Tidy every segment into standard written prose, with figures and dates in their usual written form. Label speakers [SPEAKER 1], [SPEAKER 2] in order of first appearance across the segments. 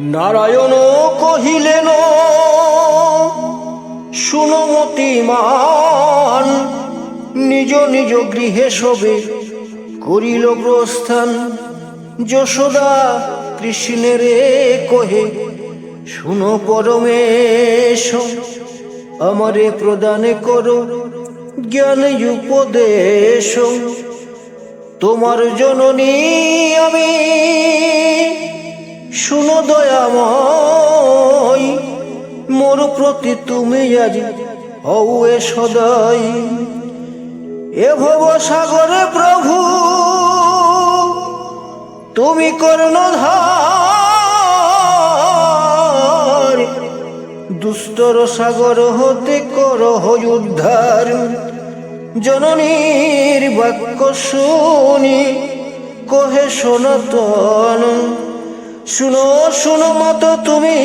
[SPEAKER 1] নারায়ণ কহিলেন, শুনো মতিমান, নিজ নিজ গৃহে সবে করিল প্রস্থান। যশোদা কৃষ্ণের কহে, শুনো পরমেশ, আমারে প্রদান করো জ্ঞান উপদেশ। তোমার জননী আমি, শুনো দয়াময়, মোর প্রতি তুমি আজ হও এ সদয়। এ ভব সাগরে প্রভু তুমি কর্ণধার, দুস্তর সাগর হতে করহ উদ্ধার। জননীর বাক্য শুনি কহে সনাতন, শুনো শুনো মত তুমি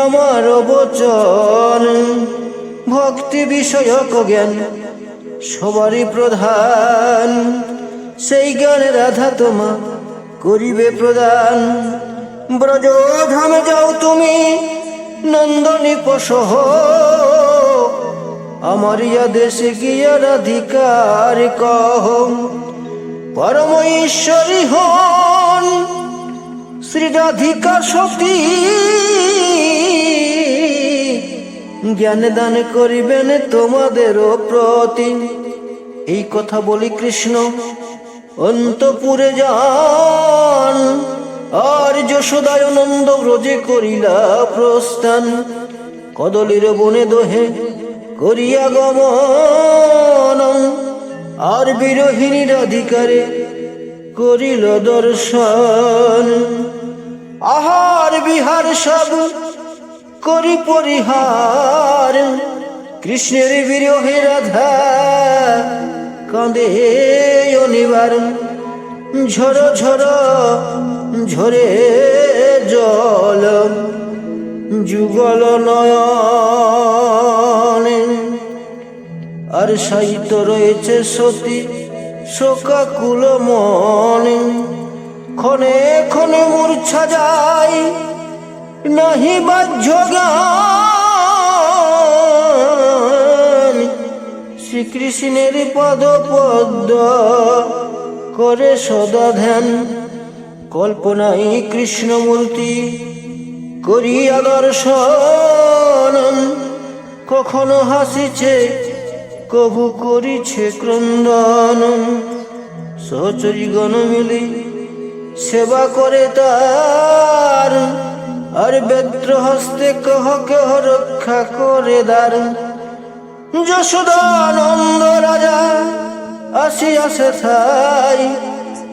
[SPEAKER 1] আমার বচন। ভক্তি বিষয়ক জ্ঞান সবারই প্রধান, সেই জ্ঞান রাধা তোমা করিবে প্রদান। ব্রজ ধামে যাও তুমি নন্দনী পশহ, আমার ইয়া দেশে গিয়া রাধিকার কহ। পরম ঈশ্বরী হন শ্রী রাধিকা সতী, জ্ঞান দান করিবেন তোমাদেরও প্রতি। এই কথা বলি কৃষ্ণ অন্তপুরে যান, আর যশোদায় নন্দ ব্রজে করিলা প্রস্থান। কদলীর বনে দোহে করিয়া গমন, আর বিরোহিণী রাধিকারে করিল দর্শন। আহার বিহার সব করি পরিহার, কৃষ্ণের বিরহে রাধা কাঁদে অনিবার। ঝর ঝর ঝরে জল যুগল নয়নে, আর সাহিত্য রয়েছে সতী শোকাকুল মনে। ক্ষণে ক্ষণে মূর্ছা যায় নাহি বাহ্য জ্ঞান, শ্রীকৃষ্ণের পদ পদ্ম করে সদা ধ্যান। কল্পনায় কৃষ্ণমূর্তি করিয়া দর্শন, কখনো হাসিছে কভু করিছে ক্রন্দন। সহচরীগণ মিলি সেবা করে তার, আর বেদ্র হস্তে কহ কেহ রক্ষা করে দ্বার। যশোদানন্দ রাজা আসিয়াছে ঠাই,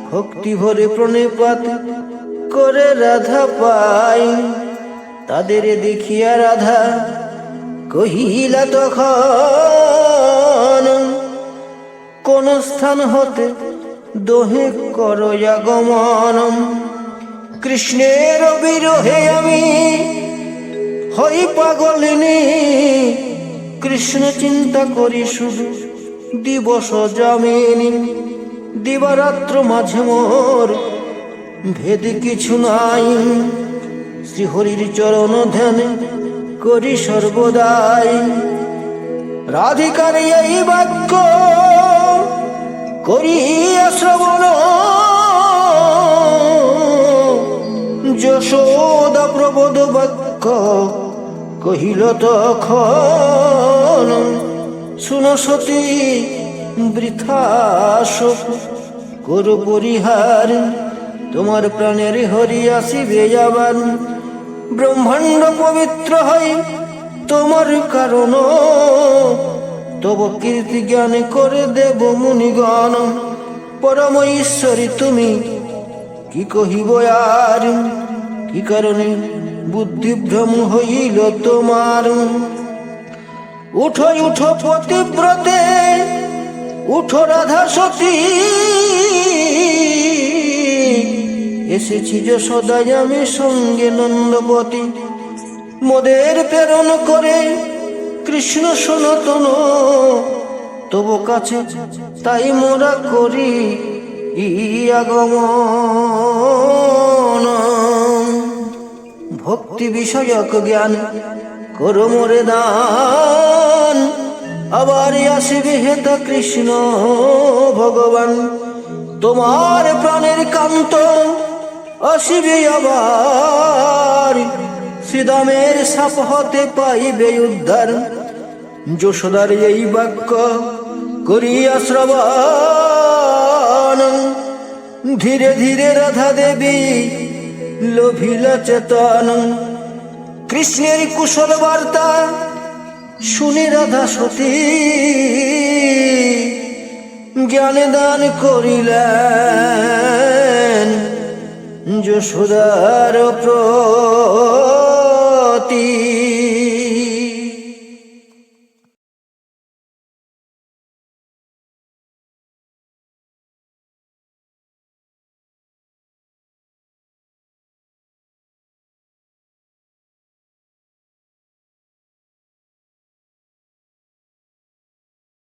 [SPEAKER 1] ভক্তি ভরে প্রণিপাত করে রাধা পাই। তাদের দেখিয়া রাধা কহিলা তখন, কোন স্থান হতে দোহে করো আগমন। কৃষ্ণের বিরহে আমি হই পাগলিনী, কৃষ্ণ চিন্তা করি শুধু দিবস যামিনী। দিবারাত্র মাঝে মোর ভেদ কিছু নাই, শ্রীহরির চরণ ধ্যানে করি সর্বদাই। রাধিকার এই বাক্য করিয়া শ্রবণ, যশোদা প্রবোধ বাক্য কহিল তখন। শুনো সতী বৃথা শোক করো পরিহার, তোমার প্রাণের হরি আসিবে আবার। ব্রহ্মাণ্ড পবিত্র হয় তোমার কারণ, তব কীর্তি জ্ঞান করে দেব মুনিগণ। পরম ঈশ্বরী তুমি কি কহিব আর, কি কারণে বুদ্ধিভ্রম হইল তোমার। উঠো উঠো পতিব্রতে, উঠো রাধা সতী, এসেছি যশোদায় আমি সঙ্গে নন্দপতি। মোদের প্রেরণ করে কৃষ্ণ সনাতন, তব কাছে তাই মোরা করি আগমন। ভক্তি বিষয়ক জ্ঞান করো মোরে দান। আবার আসিবে হেতা কৃষ্ণ ভগবান, তোমার প্রাণের কান্ত আসিবে আবার। শ্রীদামের সাপ হতে পাইবে উদ্ধার, যশোদার এই বাক্য করিয়া শ্রবণ। ধীরে ধীরে রাধা দেবী লোভিলা চেতন, কৃষ্ণের কুশল বার্তা শুনে রাধা সতী জ্ঞান দান করিলেন যশোদার প্রতি।